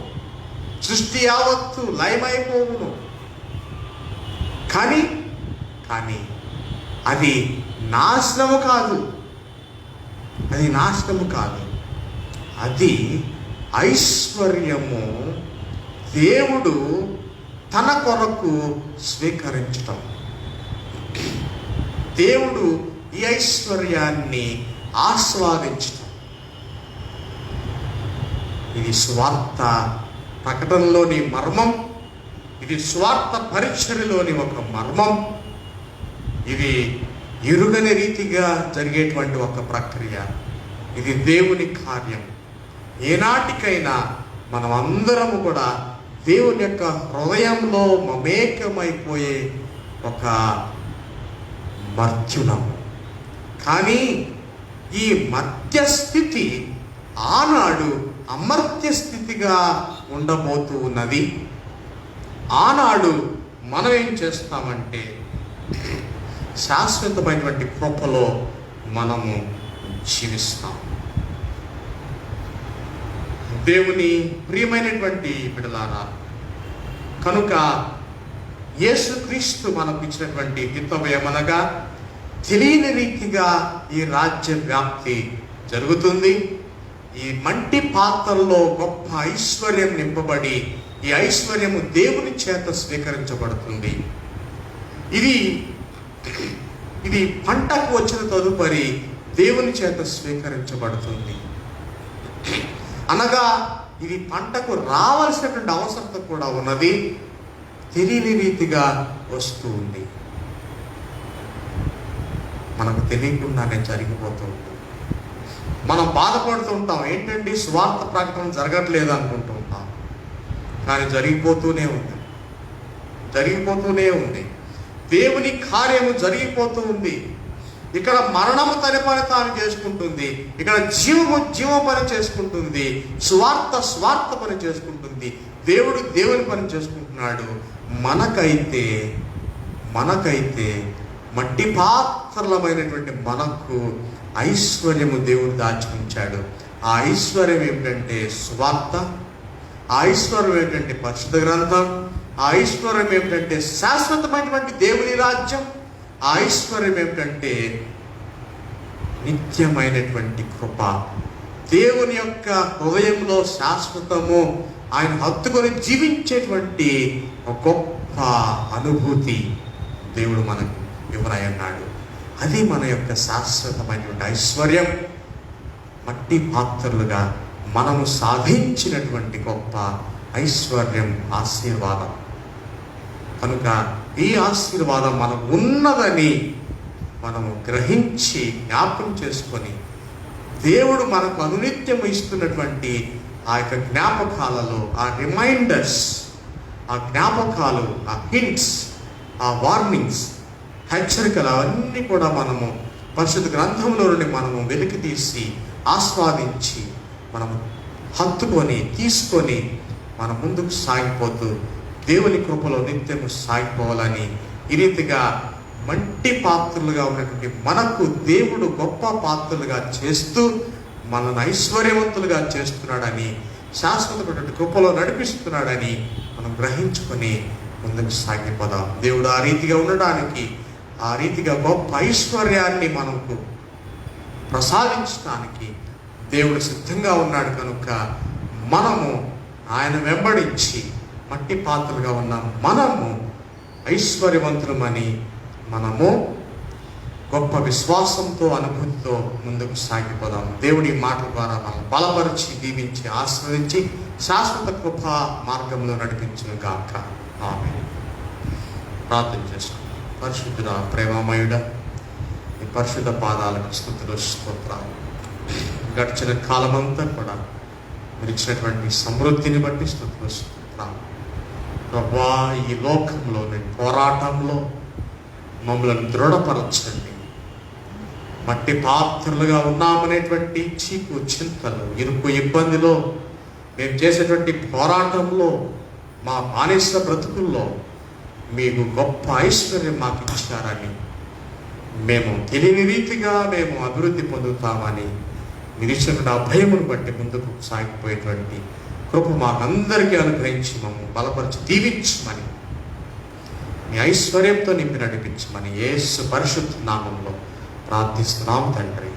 సృష్టి యావత్తు లయమైపోవును. కానీ అది నాశనము కాదు. అది ఐశ్వర్యము. దేవుడు తన కొరకు స్వీకరించటం. దేవుడు ఈ ఐశ్వర్యాన్ని ఆస్వాదించటం. ఇది స్వార్థ ప్రకటనలోని మర్మం. ఇది స్వార్థ పరిచర్యలోని ఒక మర్మం. ఇది ఎరుగని రీతిగా జరిగేటువంటి ఒక ప్రక్రియ. ఇది దేవుని కార్యం. ఏనాటికైనా మనం అందరము కూడా దేవుని యొక్క హృదయంలో మమేకమైపోయే ఒక మర్త్యులము. కానీ ఈ మధ్యస్థితి ఆనాడు అమర్త్య స్థితిగా ఉండబోతూ ఉన్నది. ఆనాడు మనం ఏం చేస్తామంటే శాశ్వతమైనటువంటి కృపలో మనము జీవిస్తాం. దేవుని ప్రియమైనటువంటి బిడ్డలారా, కనుక యేసుక్రీస్తు మనకు ఇచ్చినటువంటి హితం ఏమనగా తెలియని రీతిగా ఈ రాజ్య వ్యాప్తి జరుగుతుంది. ఈ మంటి పాత్రల్లో గొప్ప ఐశ్వర్యం నింపబడి ఈ ఐశ్వర్యము దేవుని చేత స్వీకరించబడుతుంది. ఇది పంటకు వచ్చిన తదుపరి దేవుని చేత స్వీకరించబడుతుంది. అనగా ఇది పంటకు రావాల్సినటువంటి అవసరత కూడా ఉన్నది. తెలియని రీతిగా వస్తూ ఉంది. మనకు తెలియకుండానే జరిగిపోతూ ఉంటుంది. మనం బాధపడుతూ ఉంటాం, ఏంటండి స్వార్థ ప్రకటన జరగట్లేదు అనుకుంటూ ఉంటాం. కానీ జరిగిపోతూనే ఉంది. దేవుని కార్యము జరిగిపోతూ ఉంది. ఇక్కడ మరణము తన పని తాను చేసుకుంటుంది, ఇక్కడ జీవ పని చేసుకుంటుంది, స్వార్థ పని చేసుకుంటుంది, దేవుడు దేవుని పని చేసుకుంటున్నాడు. మనకైతే మట్టి పాత్రలమైనటువంటి మనకు ఐశ్వర్యము దేవుడు దాచి ఉంచాడు. ఆ ఐశ్వర్యం ఏమిటంటే స్వార్థ, ఆ ఐశ్వర్యం ఏమిటంటే పరిశుద్ధ గ్రంథం, ఆ ఐశ్వర్యం ఏమిటంటే శాశ్వతమైనటువంటి దేవుని రాజ్యం, ఆ ఐశ్వర్యం ఏమిటంటే నిత్యమైనటువంటి కృప. దేవుని యొక్క హృదయంలో శాశ్వతము, ఆయన హత్తుకొని జీవించేటువంటి ఒక గొప్ప అనుభూతి దేవుడు మనకు ఇవ్వనన్నాడు. అది మన యొక్క శాశ్వతమైనటువంటి ఐశ్వర్యం. మట్టి పాత్రలుగా మనము సాధించినటువంటి గొప్ప ఐశ్వర్యం, ఆశీర్వాదం. కనుక ఈ ఆశీర్వాదం మనకు ఉన్నదని మనము గ్రహించి జ్ఞాపకం చేసుకొని దేవుడు మనకు అనునిత్యం ఇస్తున్నటువంటి ఆ యొక్క జ్ఞాపకాలలో, ఆ రిమైండర్స్, ఆ జ్ఞాపకాలు, ఆ హింట్స్, ఆ వార్నింగ్స్, హెచ్చరికలు అవన్నీ కూడా మనము పరిశుద్ధ గ్రంథంలో నుండి మనము వెలికి తీసి ఆస్వాదించి మనము హత్తుకొని తీసుకొని మన ముందుకు సాగిపోతూ దేవుని కృపలో నిత్యము సాగిపోవాలని, ఈ రీతిగా మట్టి పాత్రలుగా ఉన్నటువంటి మనకు దేవుడు గొప్ప పాత్రలుగా చేస్తూ మనల్ని ఐశ్వర్యవంతులుగా చేస్తున్నాడని, శాశ్వతమైనటువంటి కృపలో నడిపిస్తున్నాడని మనం గ్రహించుకొని ముందుకు సాగిపోదాం. దేవుడు ఆ రీతిగా ఉండడానికి, ఆ రీతిగా గొప్ప ఐశ్వర్యాన్ని మనకు ప్రసాదించడానికి దేవుడు సిద్ధంగా ఉన్నాడు. కనుక మనము ఆయన వెంబడించి మట్టి పాత్రలుగా ఉన్న మనము ఐశ్వర్యవంతులమని మనము గొప్ప విశ్వాసంతో, అనుభూతితో ముందుకు సాగిపోదాం. దేవుడి మాటల ద్వారా మనం బలపరిచి, దీవించి, ఆస్వాదించి శాశ్వత కృప మార్గంలో నడిపించును గాక. ఆమేన్. ప్రార్థన చేసుకుందాం. పరిశుద్ధుడా, ప్రేమమయుడా, ఈ పరిశుద్ధ పాదాలకు స్తుతులు, స్తోత్రాలు. గడిచిన కాలమంతా కూడా మీరు ఇచ్చినటువంటి సమృద్ధిని బట్టి స్తుతులు, స్తోత్రాలు. ప్రభువా, ఈ లోకంలో పోరాటంలో మమ్మల్ని దృఢపరచండి. మట్టి పాత్రలుగా ఉన్నామనేటువంటి చీకు చింతలు, ఇరుకు ఇబ్బందిలో మేము చేసేటువంటి పోరాటంలో, మా బానిస బ్రతుకుల్లో మీకు గొప్ప ఐశ్వర్యం మాకు ఇచ్చారని, మేము తెలియని రీతిగా మేము అభివృద్ధి పొందుతామని మీరు ఇచ్చినటువంటి అభయమును బట్టి ముందుకు సాగిపోయేటువంటి కృప మాకందరికీ అనుగ్రహించి మమ్మల్ని బలపరిచి దీవించమని, మీ ఐశ్వర్యంతో నింపి నడిపించమని యేసు పరిశుద్ధ నామంలో ప్రార్థిస్తున్నాం తండ్రి.